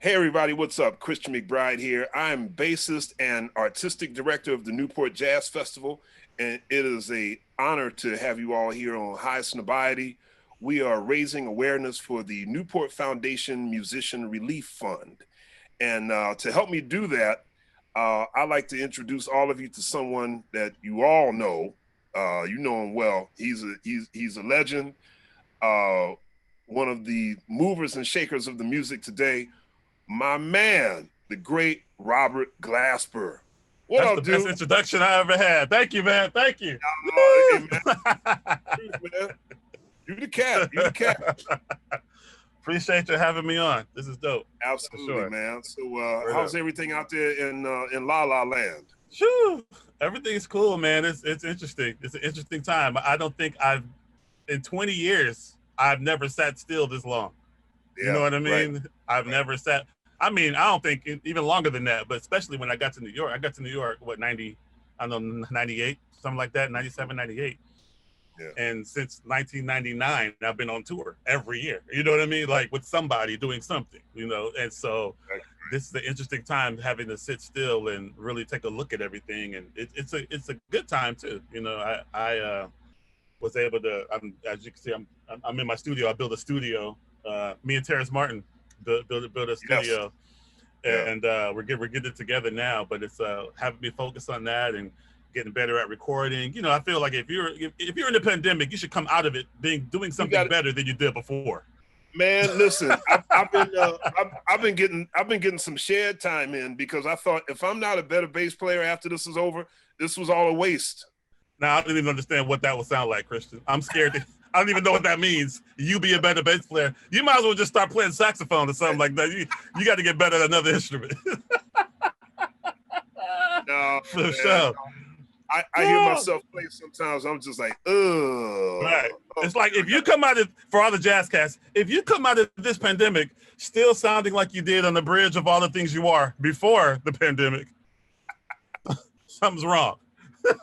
Hey everybody, what's up? Christian McBride here. I'm bassist and artistic director of the Newport Jazz Festival, and it is an honor to have you all here on Highsnobiety. We are raising awareness for the Newport Foundation Musician Relief Fund. And to help me do that, I'd like to introduce all of you to someone that you all know. You know him well. He's a legend, one of the movers and shakers of the music today. My man, the great Robert Glasper. What up, dude? That's the best introduction I ever had. Thank you, man. Thank you. Hey, man. You the cat. You the cat. Appreciate you having me on. This is dope. Absolutely, sure. Man. So, how's everything out there in La La Land? Shoo. Everything's cool, man. It's interesting. It's an interesting time. I don't think in 20 years, I've never sat still this long. Yeah, you know what I mean? Right. I've never sat. I mean, I don't think even longer than that, but especially when I got to New York. I got to New York, what, 90, I don't know, 98, something like that, 97, 98. Yeah. And since 1999, I've been on tour every year. You know what I mean? Like with somebody doing something, you know? And so this is an interesting time having to sit still and really take a look at everything. And it's a good time too. You know, I was able to, as you can see, I'm in my studio. I built a studio. Me and Terrence Martin built a studio, yes. And we're getting it together now. But it's having me focus on that and getting better at recording. You know, I feel like if you're in the pandemic, you should come out of it doing something better than you did before. Man, listen, I've been getting some shared time in because I thought if I'm not a better bass player after this is over, this was all a waste. Now I didn't even understand what that would sound like, Christian. I'm scared. I don't even know what that means. You be a better bass player. You might as well just start playing saxophone or something like that. You got to get better at another instrument. No, for sure. I hear myself play sometimes. I'm just like, ugh. Right. It's like if you come out of, for all the jazz cats, if you come out of this pandemic still sounding like you did on the bridge of All the Things You Are before the pandemic, something's wrong. That's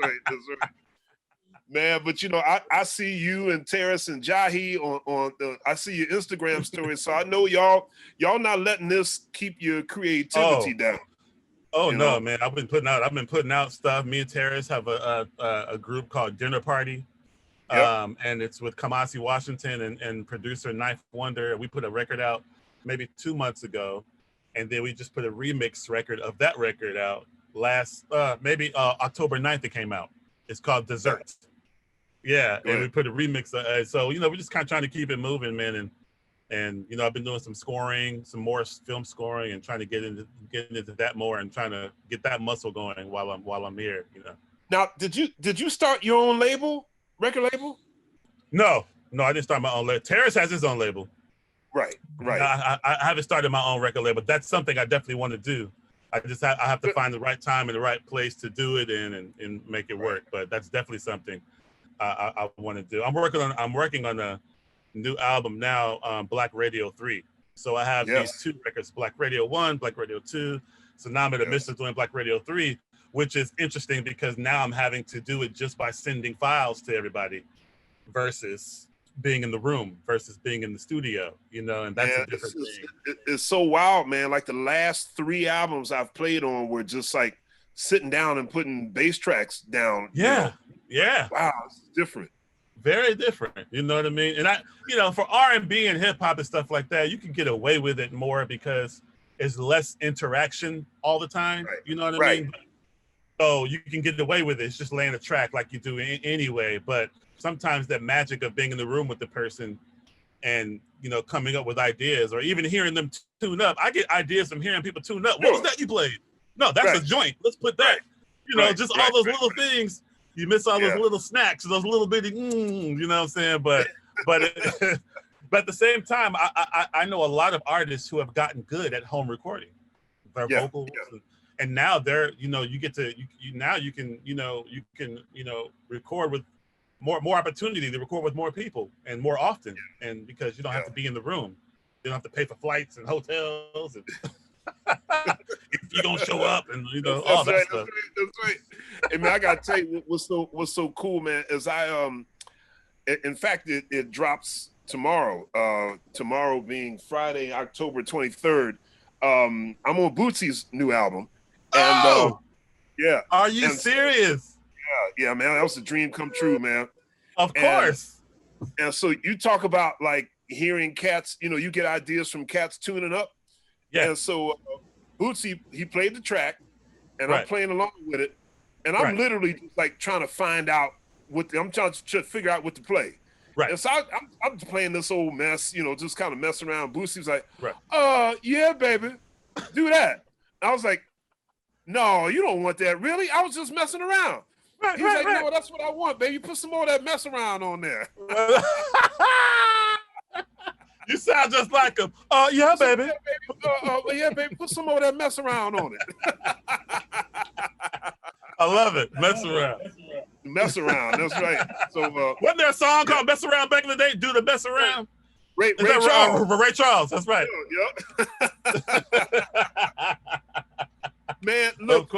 right. Man, but you know, I see you and Terrence and Shaheed on I see your Instagram stories, so I know y'all not letting this keep your creativity down. Oh no, man! I've been putting out stuff. Me and Terrence have a group called Dinner Party, and it's with Kamasi Washington and producer Knife Wonder. We put a record out maybe 2 months ago, and then we just put a remix record of that record out last maybe October 9th. It came out. It's called Desserts. Yeah, and we put a remix. So you know, we're just kind of trying to keep it moving, man. And you know, I've been doing some scoring, some more film scoring, and trying to get into that more, and trying to get that muscle going while I'm here. You know. Now, did you start your own record label? No, I didn't start my own label. Terrence has his own label. Right. I haven't started my own record label. That's something I definitely want to do. I have to find the right time and the right place to do it in and make it work. But that's definitely something I want to do. I'm working on a new album now, Black Radio 3. So I have these two records, Black Radio 1, Black Radio 2. So now I'm in the midst of doing Black Radio 3, which is interesting because now I'm having to do it just by sending files to everybody versus being in the room, versus being in the studio, you know, and that's a different thing. It's so wild, man. Like the last 3 albums I've played on were just like sitting down and putting bass tracks down. Yeah. Wow, it's different. Very different, you know what I mean? And for R&B and hip hop and stuff like that, you can get away with it more because it's less interaction all the time. Right. You know what I mean? So you can get away with it. It's just laying a track like you do anyway. But sometimes that magic of being in the room with the person and, you know, coming up with ideas or even hearing them tune up. I get ideas from hearing people tune up. What was that you played? No, that's a joint. Let's put that. You know, just all those little things. You miss all those little snacks, those little bitty, you know what I'm saying? But at the same time, I know a lot of artists who have gotten good at home recording their vocals, and now they're, you know, you can record with more opportunity to record with more people and more often, and because you don't have to be in the room, you don't have to pay for flights and hotels and. If you don't show up and you know all that stuff. That's right. Hey man, I gotta tell you what's so cool, man, is in fact it drops tomorrow being Friday, October 23rd, I'm on Bootsy's new album. And yeah. Are you serious? Yeah, man. That was a dream come true, man. Of course. And so you talk about like hearing cats, you get ideas from cats tuning up. Yeah. And so Bootsy, he played the track and I'm playing along with it. And I'm literally just like trying to find out I'm trying to figure out what to play. Right. And so I'm playing this old mess, just kind of messing around. Bootsy's like, yeah, baby, do that. I was like, no, you don't want that. Really? I was just messing around. He's like, no, that's what I want, baby. Put some more of that mess around on there. You sound just like him. Yeah, baby. Yeah, baby. Put some more of that mess around on it. I love it. Mess around. Mess around. That's right. So, wasn't there a song called "Mess Around" back in the day? Do the mess around. Ray Charles. Ray Charles. That's right. Yep. Man, look.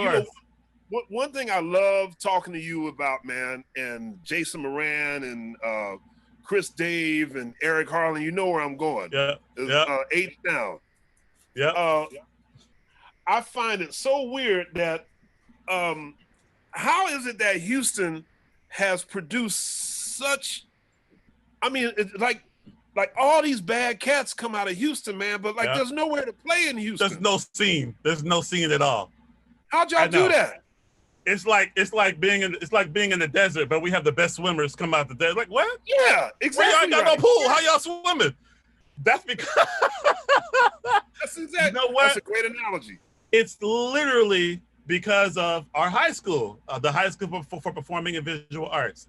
One thing I love talking to you about, man, and Jason Moran and Chris Dave and Eric Harlan. You know where I'm going. Yeah. H-Town. Yeah. I find it so weird that. How is it that Houston has produced such? I mean, it's like all these bad cats come out of Houston, man. But there's nowhere to play in Houston. There's no scene. There's no scene at all. How'd y'all do that? It's like being in the desert, but we have the best swimmers come out the desert. Like what? Yeah, exactly. Well, y'all got no pool. How y'all swimming? That's because. That's exactly. You know what? That's a great analogy. It's literally because of our high school, the High School for Performing and Visual Arts.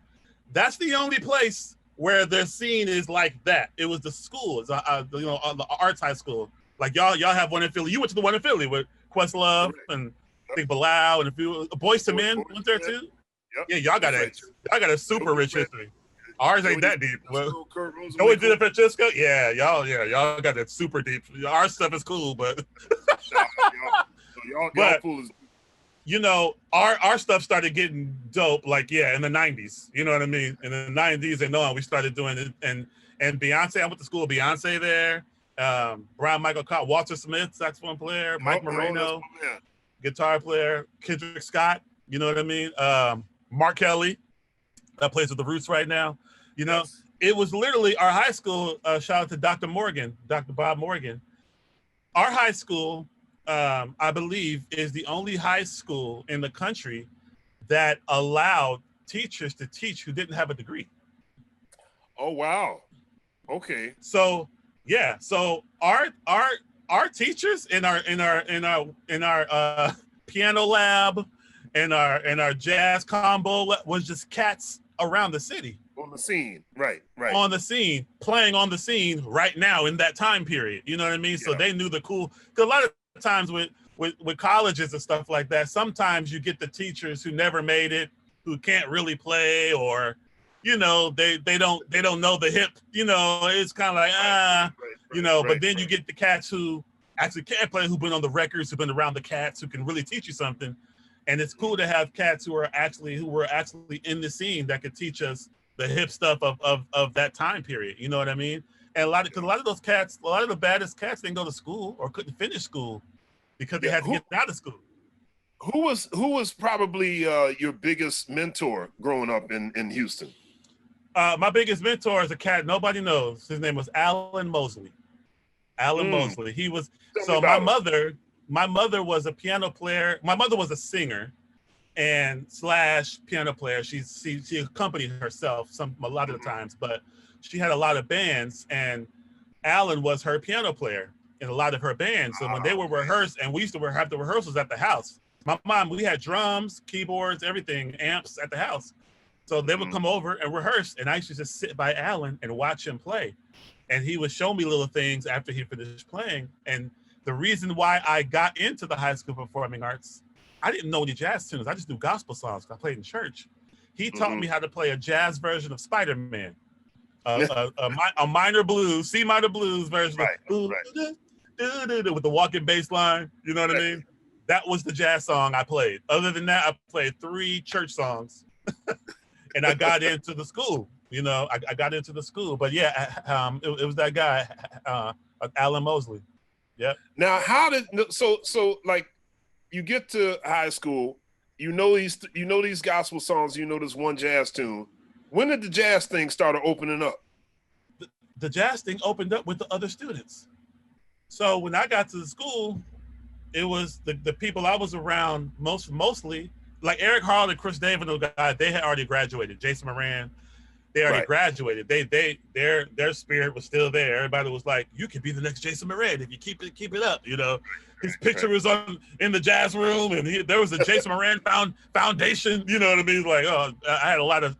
That's the only place where their scene is like that. It was the school, it's the arts high school. Like y'all have one in Philly. You went to the one in Philly with Questlove and I think Bilal and a few Boys to Men went there too. Yep. Yeah, y'all got a super rich history. Ours ain't that deep. Well, we did in Francisco. Yeah, y'all got it super deep. Our stuff is cool, but y'all cool as. Our stuff started getting dope, in the 90s. You know what I mean? In the 90s and on, we started doing it. And Beyonce, I went to school with Beyonce there. Brian Michael Cott, Walter Smith, saxophone player, Mike Moreno, guitar player, Kendrick Scott, you know what I mean? Mark Kelly, that plays with the Roots right now. It was literally our high school, shout out to Dr. Bob Morgan. Our high school, I believe, is the only high school in the country that allowed teachers to teach who didn't have a degree. Oh wow! Okay. So yeah, so our teachers in our piano lab, and our jazz combo was just cats around the city. On the scene, right. On the scene, playing on the scene right now in that time period. You know what I mean? Yeah. So they knew the cool. Because a lot of times with colleges and stuff like that, sometimes you get the teachers who never made it, who can't really play, or they don't know the hip. It's kind of like But then you get the cats who actually can play, who've been on the records, who've been around the cats, who can really teach you something. And it's cool to have cats who were actually in the scene that could teach us the hip stuff of that time period. You know what I mean? And a lot of those cats, a lot of the baddest cats didn't go to school or couldn't finish school because they had to get out of school. Who was probably your biggest mentor growing up in Houston? My biggest mentor is a cat nobody knows. His name was Alan Mosley. Mosley. He was my mother was a piano player. My mother was a singer and / piano player. She accompanied herself a lot of the times, but she had a lot of bands, and Alan was her piano player in a lot of her bands. So when they were rehearsed, and we used to have the rehearsals at the house. My mom, we had drums, keyboards, everything, amps at the house. So they would come over and rehearse, and I used to just sit by Alan and watch him play. And he would show me little things after he finished playing. And the reason why I got into the High School Performing Arts, I didn't know any jazz tunes. I just knew gospel songs. I played in church. He taught me how to play a jazz version of Spider-Man, a minor blues, C minor blues version, with the walking bass line. You know what I mean? That was the jazz song I played. Other than that, I played 3 church songs, and I got into the school. You know, I got into the school, but yeah, it was that guy, Alan Mosley. Yep. Now, so like you get to high school, you know these gospel songs, you know this one jazz tune. When did the jazz thing start opening up? The jazz thing opened up with the other students. So when I got to the school, it was the people I was around mostly like Eric Harl and Chris David, those guys, they had already graduated. Jason Moran, they already graduated. Their spirit was still there. Everybody was like, you could be the next Jason Moran if you keep it up. You know, his picture was in the jazz room, and there was a Jason Moran foundation. You know what I mean? Like, oh, I had a lot of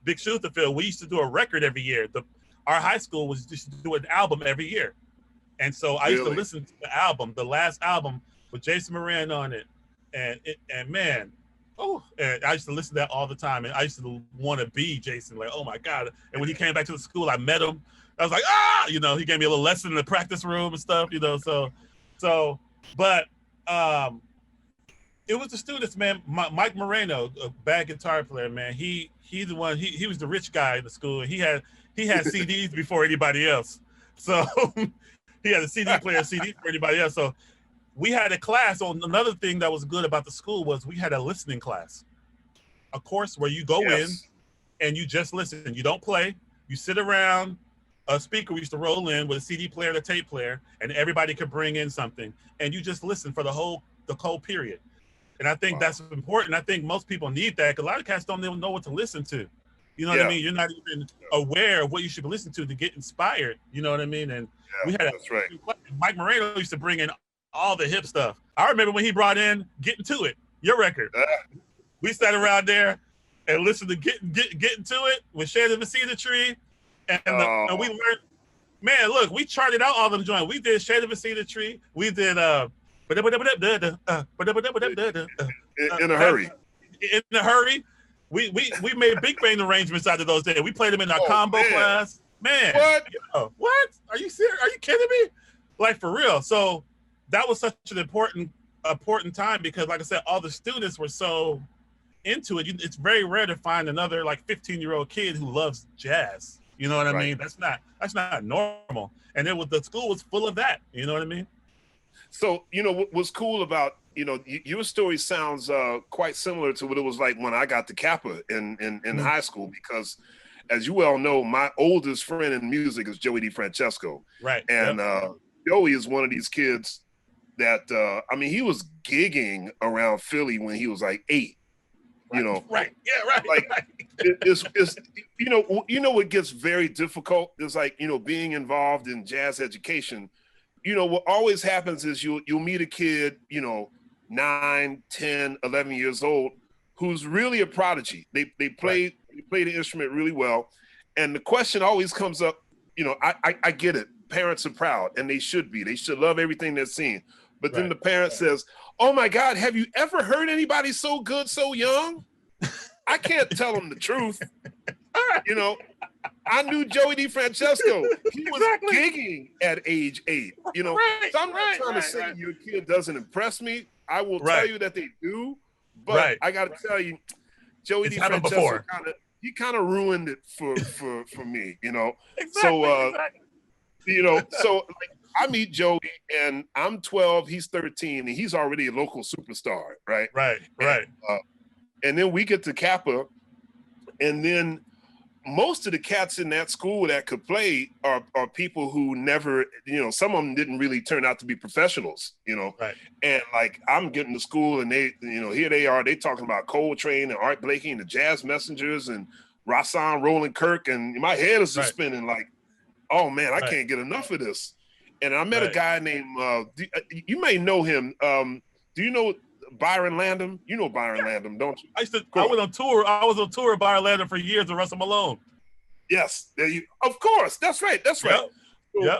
big shoes to fill. We used to do a record every year. Our high school was just to do an album every year, and so I used to listen to the album, the last album with Jason Moran on it, and man. Oh, and I used to listen to that all the time, and I used to want to be Jason. Like, oh my God! And when he came back to the school, I met him. I was like, you know, he gave me a little lesson in the practice room and stuff, you know. But it was the students, man. Mike Moreno, a bad guitar player, man. He's the one. He was the rich guy in the school. He had CDs before anybody else. So he had a CD player, CD for anybody else. So we had a class on another thing that was good about the school was we had a listening class, a course where you go in and you just listen. You don't play. You sit around. A speaker used to roll in with a CD player and a tape player, and everybody could bring in something, and you just listen for the whole period. And I think that's important. I think most people need that because a lot of cats don't even know what to listen to. You know what I mean? You're not even aware of what you should be listening to get inspired. You know what I mean? And we had Mike Moreno used to bring in all the hip stuff. I remember when he brought in Getting To It, your record. We sat around there and listened to Getting To It with Shade of a Cedar Tree. And we learned, man, look, we charted out all them joints. We did Shade of a Cedar Tree. We did In a Hurry. In a Hurry. We made big band arrangements out of those days. We played them in our combo class. Man. What? What? Are you serious? Are you kidding me? Like, for real. So that was such an important time because, like I said, all the students were so into it. It's very rare to find another like 15-year-old kid who loves jazz. You know what I mean? That's not normal. And the school was full of that. You know what I mean? So, you know, what's cool about, you know, your story sounds quite similar to what it was like when I got to Kappa in high school, because as you well know, my oldest friend in music is Joey DeFranco. Right. And Joey is one of these kids that, I mean, he was gigging around Philly when he was like 8. You know, right? Yeah, right. Like right. It's you know what gets very difficult is like, you know, being involved in jazz education. You know, what always happens is you'll meet a kid, you know, 9, 10, 11 years old, who's really a prodigy. They play the instrument really well, and the question always comes up. You know, I get it. Parents are proud, and they should be. They should love everything they're seeing. But then the parent says, "Oh my God, have you ever heard anybody so good so young?" I can't tell them the truth. You know, I knew Joey DeFranco. He was gigging at age 8. You know, so I'm not trying to say your kid doesn't impress me. I will tell you that they do. But I got to tell you, Joey DeFranco kind of ruined it for me. You know, you know, so like, I meet Joey and I'm 12, he's 13, and he's already a local superstar, right? Right. And then we get to Kappa, and then most of the cats in that school that could play are people who never, you know, some of them didn't really turn out to be professionals, you know. Right. And like I'm getting to school and they, you know, here they are, they talking about Coltrane and Art Blakey and the Jazz Messengers and Rahsaan Roland Kirk, and my head is just spinning like, oh man, I can't get enough of this. And I met a guy named, you may know him. Do you know Byron Landon? You know Byron Landon, don't you? I went on tour. I was on tour with Byron Landon for years with Russell Malone. Yes, of course. That's right. Yep. So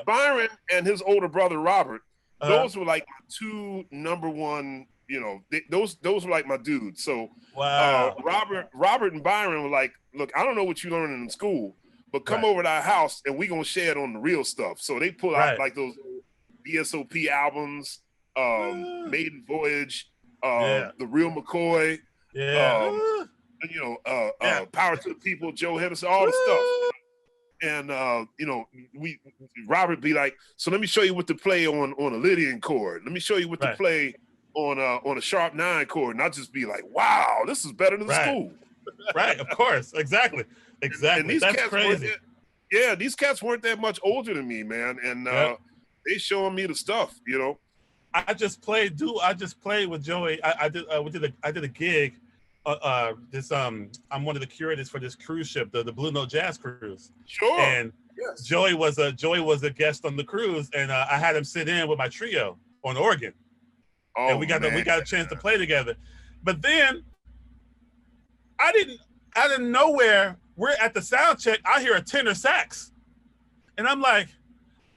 Byron and his older brother Robert, those were like my 2 number 1. You know, those were like my dudes. So Robert and Byron were like, look, I don't know what you learning in school, but come over to our house and we gonna share it on the real stuff. So they pull out like those BSOP albums, Maiden Voyage, The Real McCoy, Power to the People, Joe Henderson, all the stuff. And Robert be like, so let me show you what to play on a Lydian chord. Let me show you what to play on a sharp 9 chord. And I'll just be like, wow, this is better than school. Right, of course, exactly. And these that's crazy. These cats weren't that much older than me, man, and they showing me the stuff, I just played with Joey. I did a gig. I'm one of the curators for this cruise ship, the Blue Note Jazz cruise. Sure. And Joey was a guest on the cruise, and I had him sit in with my trio on organ. Oh, and we got a chance to play together. But then out of nowhere, we're at the sound check. I hear a tenor sax, and I'm like,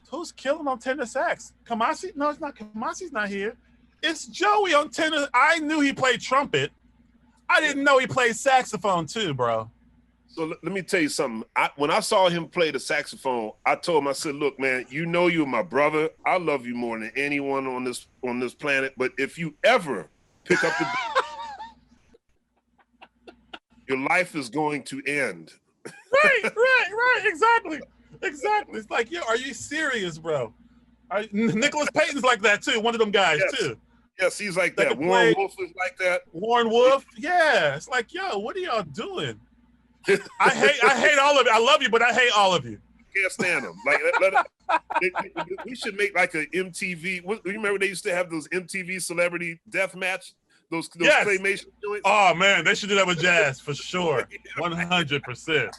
who's killing on tenor sax? Kamasi? No, it's not. Kamasi's not here. It's Joey on tenor. I knew he played trumpet. I didn't know he played saxophone too, bro. So let me tell you something. When I saw him play the saxophone, I told him, I said, look, man, you're my brother. I love you more than anyone on this planet. But if you ever pick up the your life is going to end. Right. Exactly. It's like, are you serious, bro? Nicholas Payton's like that too. One of them guys too. Yes, he's like that. Warren Wolf is like that. Warren Wolf, yeah. It's like, what are y'all doing? I hate all of you. I love you, but I hate all of you. Can't stand them. Like, we should make like a MTV. You remember they used to have those MTV Celebrity Death Match? Those claymation joints? Oh man, they should do that with jazz for sure. 100%.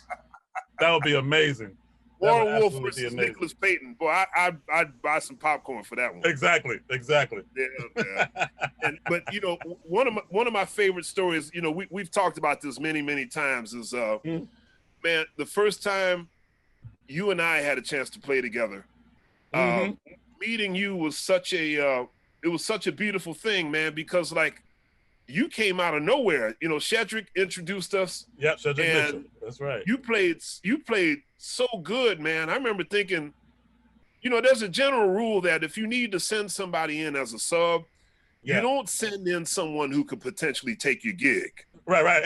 That would be amazing. Warren Wolf versus Nicholas Payton. Boy, I'd buy some popcorn for that one. Exactly. Yeah. But one of my favorite stories, we've talked about this many times, is man, the first time you and I had a chance to play together, meeting you was such a beautiful thing, man, because like you came out of nowhere. Shedrick introduced us. Yep, Shedrick Mitchell. That's right. You played so good, man. I remember thinking, there's a general rule that if you need to send somebody in as a sub, you don't send in someone who could potentially take your gig. Right.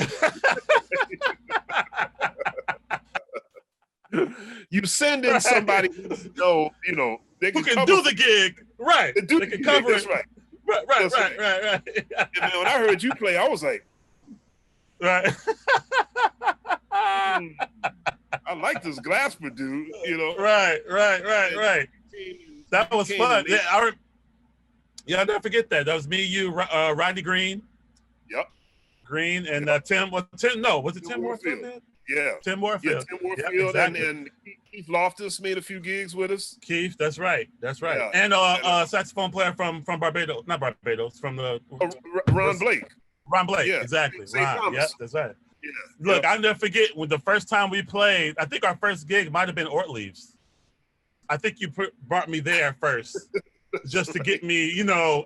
You send in somebody who they can do the gig. Right. They can cover it. Right. Right. And man, when I heard you play, I was like, right. I like this Glasper dude, Right. That was fun. Yeah, I'll never forget that. That was me, you, Rodney Green. Yep. Green and Tim. Was it Tim Warfield? Yeah. Tim Warfield. Yeah, Tim Warfield. Yep, exactly. and Keith Loftus made a few gigs with us. Keith, that's right. Yeah. And saxophone player from Barbados, not Barbados, from the Ron Blake. Ron Blake, exactly. Ron, yep, that's right. Yeah. Look, I'll never forget when the first time we played, I think our first gig might have been Ortleaves. I think you brought me there first. Just to get me,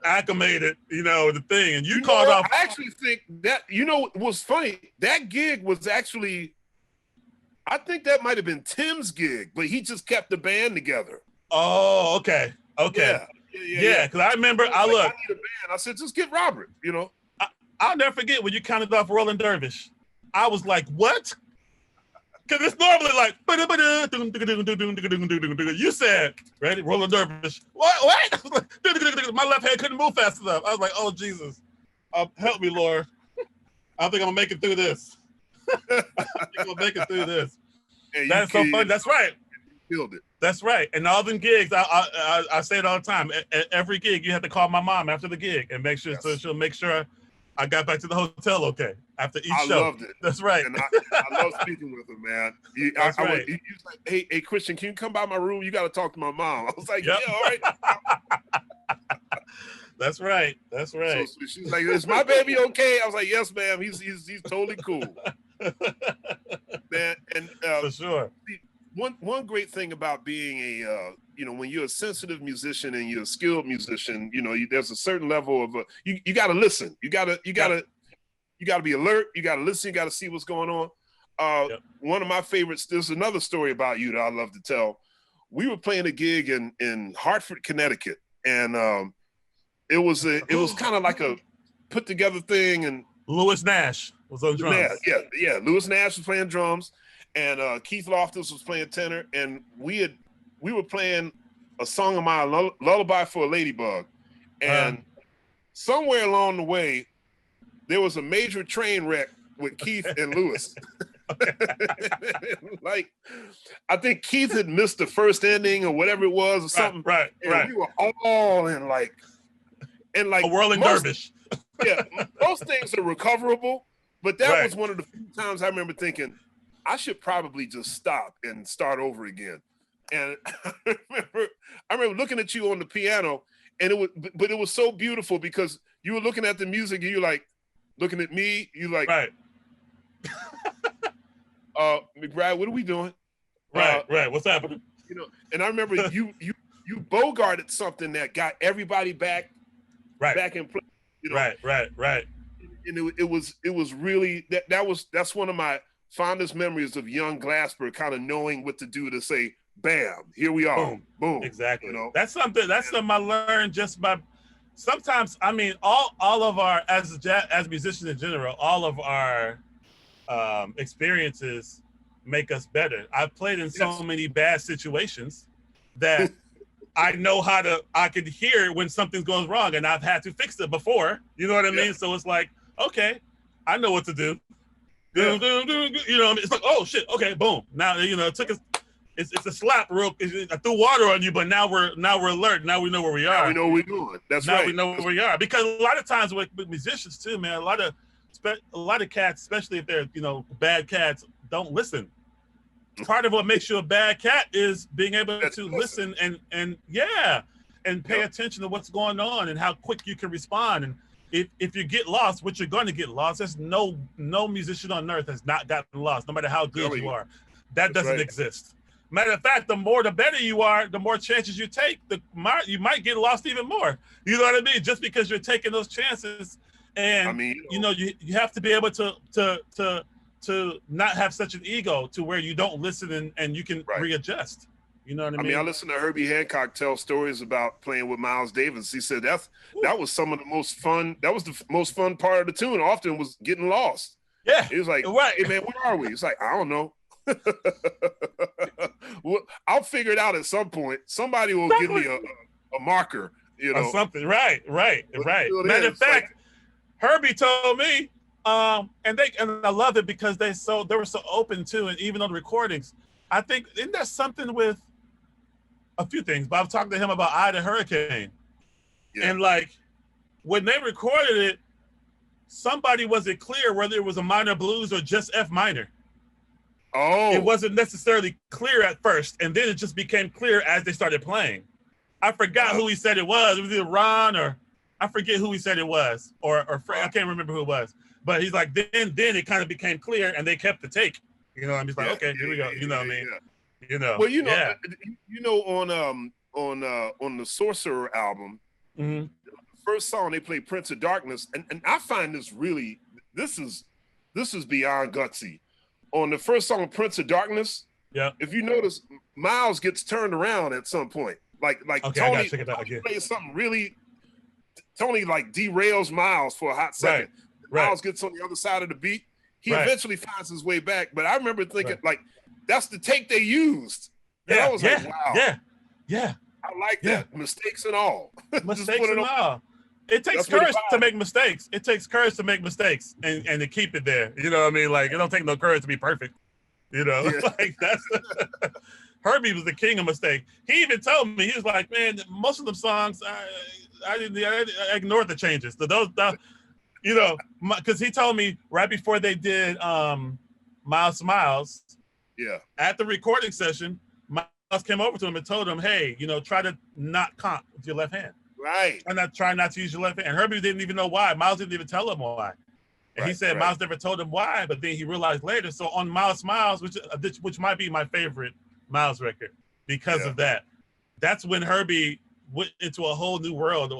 acclimated, the thing. And you called off. I actually think that, what's funny, that gig was actually, I think that might have been Tim's gig, but he just kept the band together. Oh, okay. Yeah, because I remember, I need a band. I said, just get Robert, I'll never forget when you counted off Roland Dervish. I was like, what? Because it's normally like, you said, ready, Roland Dervish. What? My left hand couldn't move fast enough. I was like, oh, Jesus. Help me, Lord. I think I'm going to make it through this. That's so fun. That's right. Killed it. That's right. And all them gigs, I say it all the time. At every gig, you have to call my mom after the gig and make sure, so she'll make sure I got back to the hotel okay after each show. I loved it. That's right. And I love speaking with him, man. He was like, hey, Christian, can you come by my room? You got to talk to my mom. I was like, yeah, all right. That's right. So she's like, is my baby okay? I was like, yes, ma'am. He's totally cool. Man, and for sure. One great thing about being when you're a sensitive musician and you're a skilled musician, there's a certain level of you got to listen. You got to be alert. You got to listen. You got to see what's going on. One of my favorites. There's another story about you that I love to tell. We were playing a gig in Hartford, Connecticut, and it was kind of like a put together thing. And Lewis Nash. was on drums. Yeah. Lewis Nash was playing drums, and Keith Loftus was playing tenor, and we were playing a song of mine, Lullaby for a Ladybug, and somewhere along the way, there was a major train wreck with Keith and Lewis. Like, I think Keith had missed the first ending or whatever it was or something. Right. We were all in like a whirling dervish. Yeah, most things are recoverable, but that was one of the few times I remember thinking, I should probably just stop and start over again. And I remember looking at you on the piano, and it was so beautiful because you were looking at the music and you're like looking at me, you like, right. McBride, what are we doing? Right. What's happening? You know, and I remember you bogarted something that got everybody back in play. You know? Right. And it was really that's one of my fondest memories of young Glasper, kind of knowing what to do to say, bam, here we are. Boom. Exactly. You know? That's something I learned just by sometimes, I mean, all of our as musicians in general, all of our experiences make us better. I've played in so many bad situations that I know I can hear when something goes wrong, and I've had to fix it before. You know what I mean? So it's like, okay, I know what to do. You know what I mean? It's like, oh shit, okay, boom. Now, it took us. It's a slap, I threw water on you, but now we're alert. Now we know where we are. Now we know what we're doing. That's right. Now we know where we are. Because a lot of times with musicians too, man, a lot of cats, especially if they're bad cats, don't listen. Part of what makes you a bad cat is being able to listen and pay attention to what's going on and how quick you can respond. And if you get lost, which you're going to get lost, there's no musician on earth has not gotten lost, no matter how good you are. That doesn't exist. Matter of fact, the better you are, the more chances you take, you might get lost even more. You know what I mean? Just because you're taking those chances, and I mean, you have to be able to not have such an ego to where you don't listen and you can readjust. You know what I mean? I listened to Herbie Hancock tell stories about playing with Miles Davis. He said that was some of the most fun. That was the most fun part of the tune. Often was getting lost. Yeah, he was like, "Hey man, where are we?" It's like, I don't know. Well, I'll figure it out at some point. Somebody will give me a marker, or something. Right. Matter of fact, Herbie told me, and I love it because they were so open too, and even on the recordings, I think isn't there something with a few things. But I was talking to him about Eye the Hurricane, and like when they recorded it, somebody wasn't clear whether it was a minor blues or just F minor. Oh, it wasn't necessarily clear at first, and then it just became clear as they started playing. I forgot who he said it was. It was either Ron or I forget who he said it was, or Frank. I can't remember who it was. But he's like, then it kind of became clear, and they kept the take. You know, I'm just like, okay, here we go. You know what I mean? You know. Well, on the Sorcerer album, the first song they played, Prince of Darkness, and I find this is beyond gutsy. On the first song, Prince of Darkness, if you notice, Miles gets turned around at some point. Like Tony plays something really. Tony like derails Miles for a hot second. Miles gets on the other side of the beat. He eventually finds his way back. But I remember thinking like, that's the take they used. And I was like, wow. Yeah. I like that. Mistakes and all. Mistakes and all. It takes courage to make mistakes. It takes courage to make mistakes and to keep it there. You know what I mean? Like, it don't take no courage to be perfect. You know, like that's Herbie was the king of mistake. He even told me, he was like, man, most of them songs, I ignored the changes. Because he told me right before they did Miles Smiles, at the recording session, Miles came over to him and told him, hey, try to not comp with your left hand. Right. Try not to use your left hand. And Herbie didn't even know why. Miles didn't even tell him why. And he said Miles never told him why, but then he realized later. So on Miles Smiles, which might be my favorite Miles record because of that, that's when Herbie went into a whole new world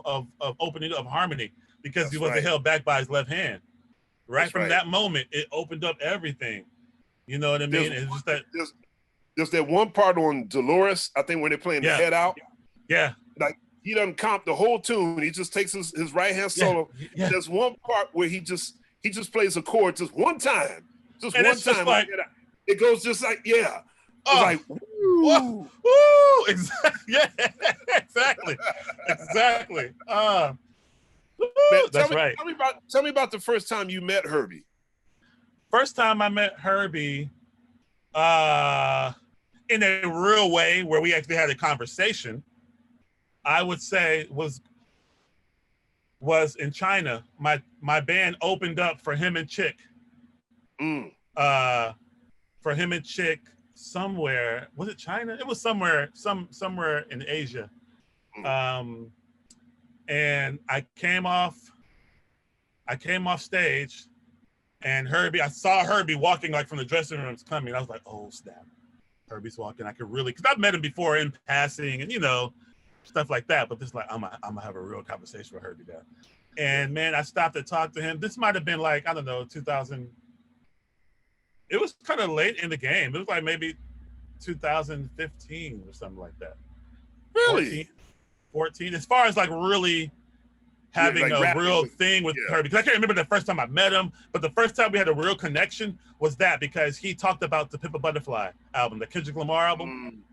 of opening up harmony because he wasn't held back by his left hand. From that moment, it opened up everything. You know what I mean? It's just that there's that one part on Dolores, I think, when they're playing the head out. Yeah. Like he doesn't comp the whole tune. He just takes his right hand solo. There's one part where he he just plays a chord just one time. Just and one it's time. Just like, it goes just like, yeah. Oh, like, woo. Woo. Exactly. Yeah, exactly. Exactly. Man, that's right. Tell me about the first time you met Herbie. First time I met Herbie, in a real way where we actually had a conversation, I would say was in China. My band opened up for him and Chick. For him and Chick somewhere. Was it China? It was somewhere in Asia. And I came off stage, and I saw Herbie walking like from the dressing rooms coming. I was like, oh snap, Herbie's walking. I could really, because I've met him before in passing and stuff like that. But this like I'm gonna have a real conversation with Herbie now. And man, I stopped to talk to him. This might have been like, I don't know, 2000. It was kind of late in the game. It was like maybe 2015 or something like that. Really? 14. As far as like really having a real thing with Herbie. Because I can't remember the first time I met him, but the first time we had a real connection was that because he talked about the Pimp a Butterfly album, the Kendrick Lamar album.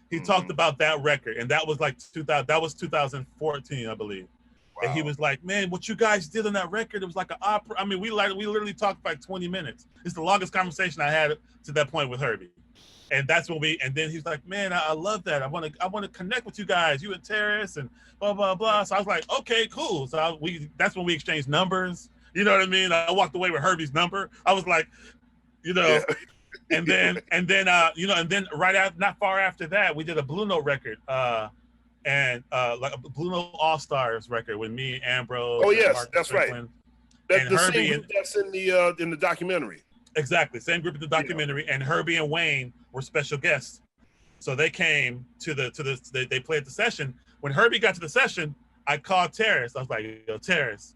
He talked about that record, and that was like 2014, I believe. Wow. And he was like, man, what you guys did on that record, it was like an opera. I mean, we literally talked for like 20 minutes. It's the longest conversation I had to that point with Herbie. And that's when and then he's like, man, I love that. I want to connect with you guys, you and Terrace and blah, blah, blah. So I was like, okay, cool. So that's when we exchanged numbers. You know what I mean? I walked away with Herbie's number. I was like, and then right after, not far after that, we did a Blue Note record. And like a Blue Note All Stars record with me, Ambrose. Oh yes, that's Strickland, right. That's the Herbie same group that's in the documentary. Exactly, same group in the documentary. And Herbie and Wayne were special guests, so they came they played the session. When Herbie got to the session, I called Terrace. I was like, yo, Terrace,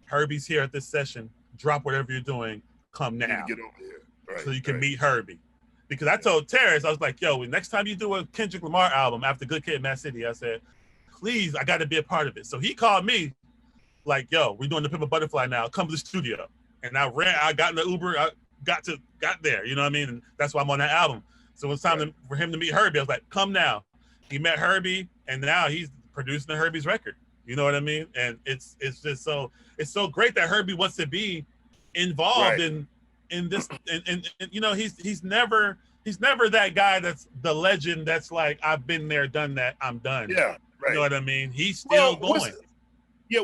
Herbie's here at this session. Drop whatever you're doing. Come now. Get over here. Right, so you can meet Herbie. Because I told Terrace, I was like, yo, next time you do a Kendrick Lamar album after Good Kid, Mad City, I said, please, I got to be a part of it. So he called me like, yo, we're doing the Pimp a Butterfly now. Come to the studio. And I got in the Uber, I got there, you know what I mean? And that's why I'm on that album. So it was time for him to meet Herbie. I was like, come now. He met Herbie, and now he's producing the Herbie's record. You know what I mean? And it's just it's so great that Herbie wants to be involved in this, and he's never that guy that's the legend that's like, I've been there, done that, I'm done. Yeah, right. You know what I mean? He's still going.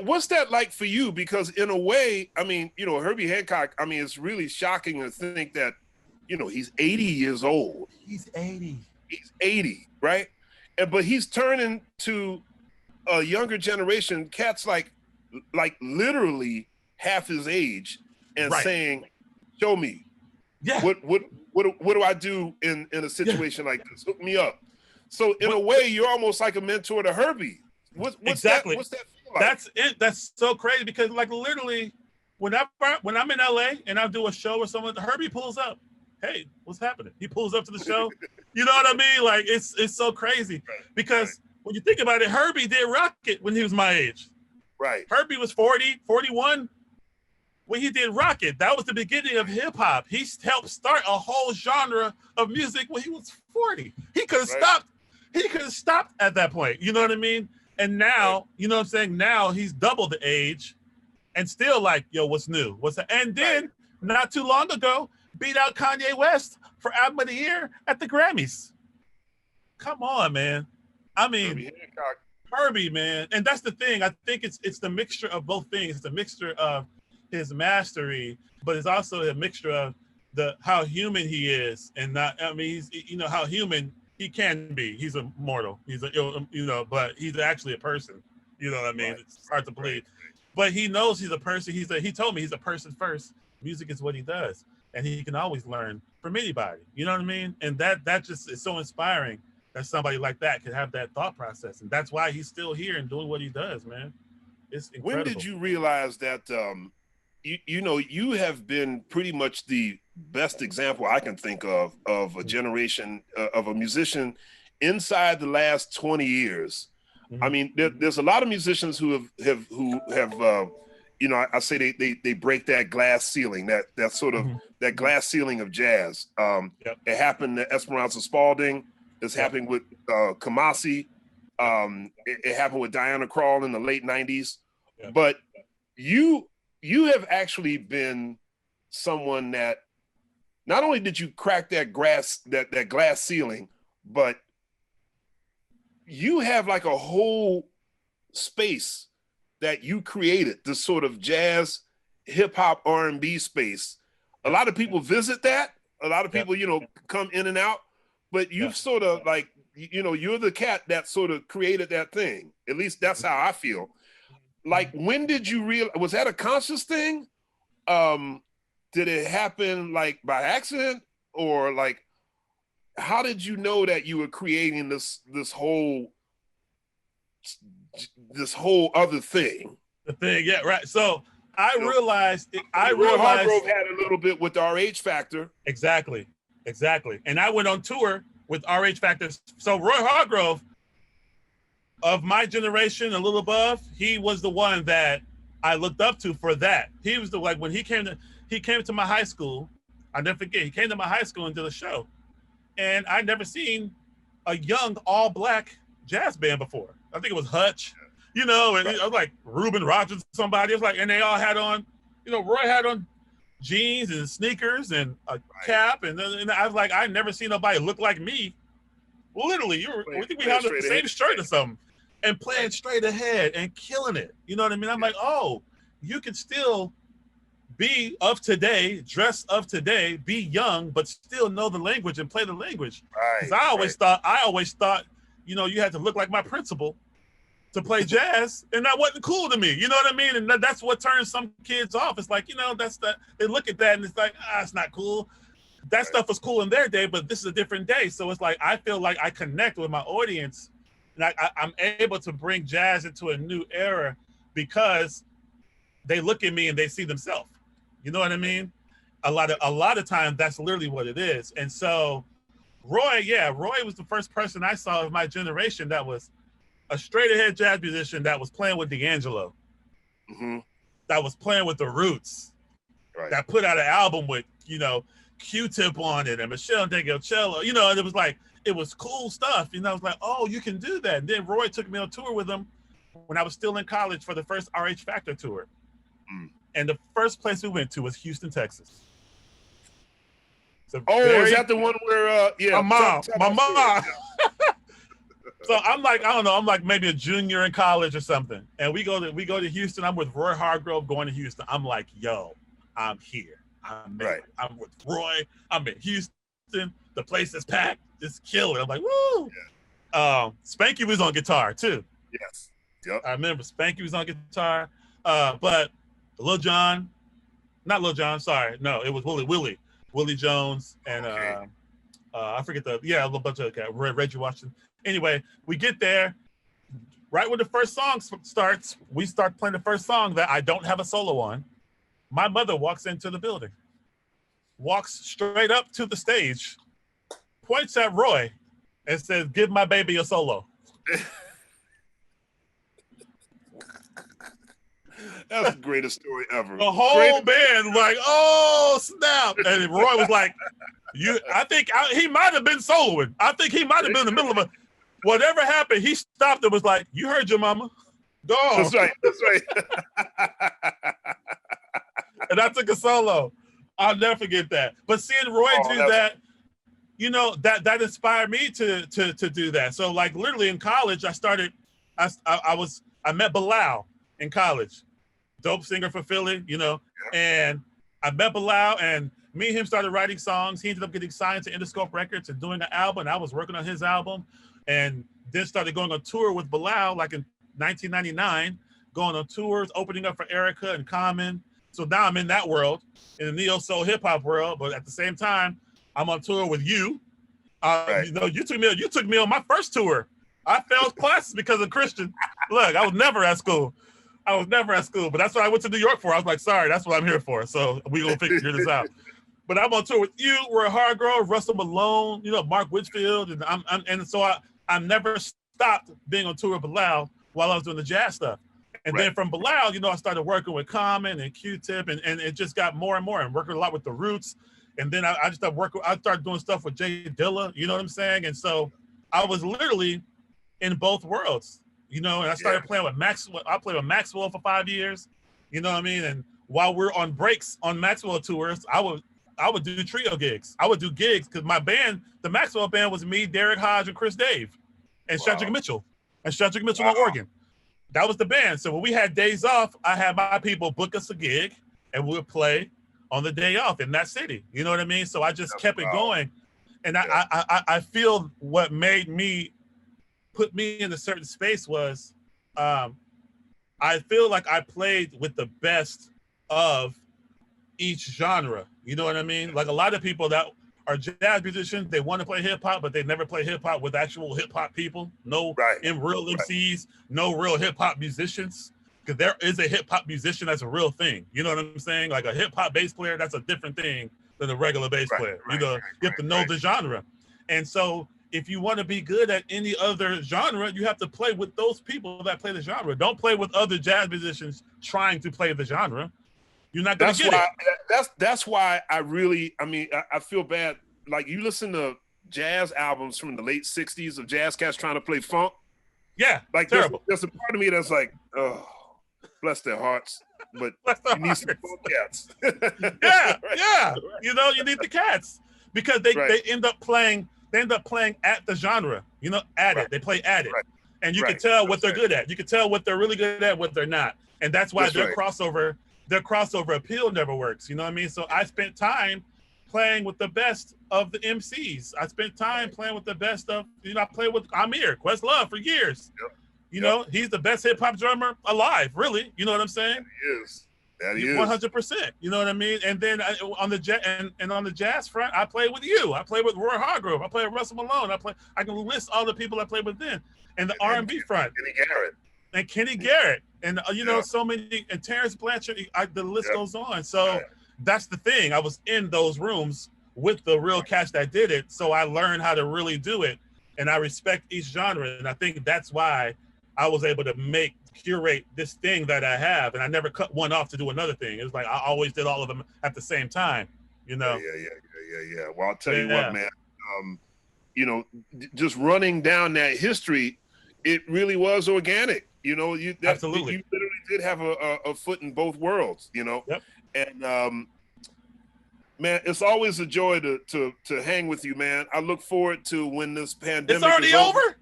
What's that like for you? Because in a way, I mean, Herbie Hancock, I mean, it's really shocking to think that, he's 80 years old. He's 80. He's 80, right? But he's turning to a younger generation, cats like literally half his age, and saying, show me. Yeah. What do I do in a situation like this? Hook me up. So in a way, you're almost like a mentor to Herbie. What's that feel like? That's it. That's so crazy because like literally, when I'm in LA and I do a show or someone, Herbie pulls up. Hey, what's happening? He pulls up to the show. You know what I mean? Like it's so crazy because when you think about it, Herbie did rock it when he was my age. Right. Herbie was 40, 41. When he did Rocket, that was the beginning of hip hop. He helped start a whole genre of music when he was 40. He could have stopped. He could have stopped at that point. You know what I mean? And now, you know what I'm saying? Now he's double the age and still like, yo, what's new? And then not too long ago, beat out Kanye West for Album of the Year at the Grammys. Come on, man. I mean, Herbie, man. And that's the thing. I think it's the mixture of both things. It's the mixture of his mastery, but it's also a mixture of how human he is, and he's how human he can be. He's a mortal. He's but he's actually a person. You know what I mean? Right. It's hard to believe, but he knows he's a person. He told me he's a person first. Music is what he does, and he can always learn from anybody. You know what I mean? And that just is so inspiring that somebody like that could have that thought process, and that's why he's still here and doing what he does, man. It's incredible. When did you realize that? You have been pretty much the best example I can think of a generation of a musician inside the last 20 years. Mm-hmm. I mean, there's a lot of musicians who have you know, I say they break that glass ceiling, that sort of that glass ceiling of jazz. It happened to Esperanza Spalding. It's happening with Kamasi. It happened with Diana Krall in the late 90s. But you have actually been someone that not only did you crack that glass ceiling, but you have like a whole space that you created, this sort of jazz, hip hop, R&B space. A lot of people visit that. A lot of people, you know, come in and out, but you've sort of like, you know, you're the cat that sort of created that thing. At least that's how I feel. Like, when did you realize, was that a conscious thing? Did it happen like by accident, or like, how did you know that you were creating this whole other thing? The thing, yeah, right. So I realized Hargrove had a little bit with the RH Factor. Exactly. And I went on tour with RH Factor. So Roy Hargrove, of my generation, a little above, he was the one that I looked up to for that. He was when he came to my high school. I'll never forget. He came to my high school and did a show, and I'd never seen a young all black jazz band before. I think it was Hutch, you know, and it was like Reuben Rogers, somebody. It was like, and they all had on, you know, Roy had on jeans and sneakers and a cap, and I was like, I never seen nobody look like me. Literally, we think we had the same shirt or something, and playing straight ahead and killing it. You know what I mean? I'm like, oh, you can still be of today, dress of today, be young, but still know the language and play the language. Because I always thought, you know, you had to look like my principal to play jazz, and that wasn't cool to me. You know what I mean? And that's what turns some kids off. It's like, you know, they look at that and it's like, it's not cool. That stuff was cool in their day, but this is a different day. So it's like, I feel like I connect with my audience, and I'm able to bring jazz into a new era because they look at me and they see themselves. You know what I mean? A lot of times that's literally what it is. And so Roy was the first person I saw of my generation that was a straight ahead jazz musician that was playing with D'Angelo, that was playing with the Roots, that put out an album with, you know, Q-Tip on it and Michelle DeGiocello, you know, and it was cool stuff. You know, I was like, oh, you can do that. And then Roy took me on tour with him when I was still in college for the first RH Factor tour. And the first place we went to was Houston, Texas. Is that the one where my mom. So I'm like, I don't know, I'm like maybe a junior in college or something. And we go to Houston. I'm with Roy Hargrove going to Houston. I'm like, yo, I'm here. I'm with Roy. I'm in Houston. The place is packed. It's killer. I'm like, woo. Yeah. Spanky was on guitar too. Yes. Yep. I remember Spanky was on guitar. But Lil Jon, not Lil Jon, sorry. No, it was Willie Jones, and I forget a little bunch of guys, Reggie Washington. Anyway, we get there. Right when the first song starts, we start playing the first song that I don't have a solo on. My mother walks into the building, walks straight up to the stage, points at Roy, and says, "Give my baby a solo." That's the greatest story ever. The whole band like, oh snap! And Roy was like, I think he might have been soloing. I think he might have been in the middle of whatever happened. He stopped and was like, "You heard your mama. Go on." That's right. And I took a solo. I'll never forget that. But seeing Roy do that, you know, that inspired me to do that. So like literally in college, I met Bilal in college. Dope singer for Philly, you know, and I met Bilal, and me and him started writing songs. He ended up getting signed to Interscope Records and doing an album, and I was working on his album, and then started going on tour with Bilal like in 1999, going on tours, opening up for Erica and Common. So now I'm in that world, in the neo-soul hip-hop world, but at the same time, I'm on tour with you. You know, you took me on my first tour. I failed classes because of Christian. Look, I was never at school. But that's what I went to New York for. I was like, sorry, that's what I'm here for. So we gonna figure this out. But I'm on tour with you, Roy Hargrove, Russell Malone, you know, Mark Whitfield, and so I never stopped being on tour with Bilal while I was doing the jazz stuff. And then from Bilal, you know, I started working with Common and Q-Tip, and it just got more and more, and working a lot with the Roots. And then I just started working. I started doing stuff with Jay Dilla. You know what I'm saying? And so I was literally in both worlds. You know, and I started playing with Maxwell. I played with Maxwell for 5 years. You know what I mean? And while we're on breaks on Maxwell tours, I would do trio gigs. I would do gigs because my band, the Maxwell band, was me, Derek Hodge, and Chris Dave, and Shedrick Mitchell, on organ. That was the band. So when we had days off, I had my people book us a gig, and we would play on the day off in that city. You know what I mean? So I just kept it going, and I feel what made me put me in a certain space was, I feel like I played with the best of each genre. You know what I mean? Like a lot of people that are jazz musicians, they want to play hip hop, but they never play hip hop with actual hip hop people. No real MCs, no real hip hop musicians. Because there is a hip hop musician that's a real thing. You know what I'm saying? Like a hip hop bass player, that's a different thing than a regular bass player. You know, you have to know the genre. And so if you want to be good at any other genre, you have to play with those people that play the genre. Don't play with other jazz musicians trying to play the genre. You're not going to get it. That's why I feel bad. Like you listen to jazz albums from the late 60s of jazz cats trying to play funk. Yeah, like terrible. There's a part of me that's like, oh, bless their hearts, but you need some funk cats. yeah. You know, you need the cats because they end up playing. They end up playing at the genre, you know, at it. They play at it. And you can tell what they're good at. You can tell what they're really good at, what they're not. And that's why their crossover appeal never works. You know what I mean? So I spent time playing with the best of the MCs. I spent time playing with the best of, you know, I played with Amir, Questlove for years. You know, he's the best hip hop drummer alive, really. You know what I'm saying? He is. That he is. 100%. You know what I mean? And then on the jazz front, I played with you. I played with Roy Hargrove. I played with Russell Malone. I can list all the people I played with then. And the R&B front. Kenny Garrett. And you know, so many, and Terrence Blanchard, the list goes on. So that's the thing. I was in those rooms with the real cats that did it. So I learned how to really do it. And I respect each genre. And I think that's why I was able to curate this thing that I have, and I never cut one off to do another thing. It was like I always did all of them at the same time, you know. Yeah. Well, I'll tell you what, man. You know, just running down that history, it really was organic. You know, absolutely. You literally did have a foot in both worlds. You know, and man, it's always a joy to hang with you, man. I look forward to when this pandemic. It's already over.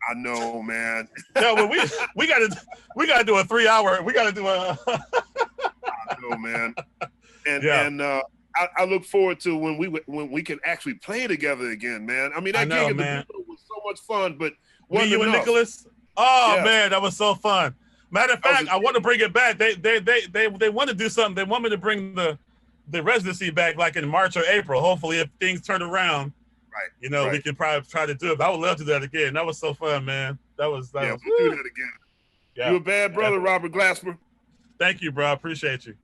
I know, man. No, but we gotta do a 3 hour. We gotta do a. I know, man. And I look forward to when we can actually play together again, man. I mean, that gig in the was so much fun, but you and Nicholas. Oh man, that was so fun. Matter of fact, I want to bring it back. They want to do something. They want me to bring the residency back like in March or April. Hopefully, if things turn around. You know, we can probably try to do it. But I would love to do that again. That was so fun, man. We'll do that again. You're a bad brother, Robert Glasper. Thank you, bro. I appreciate you.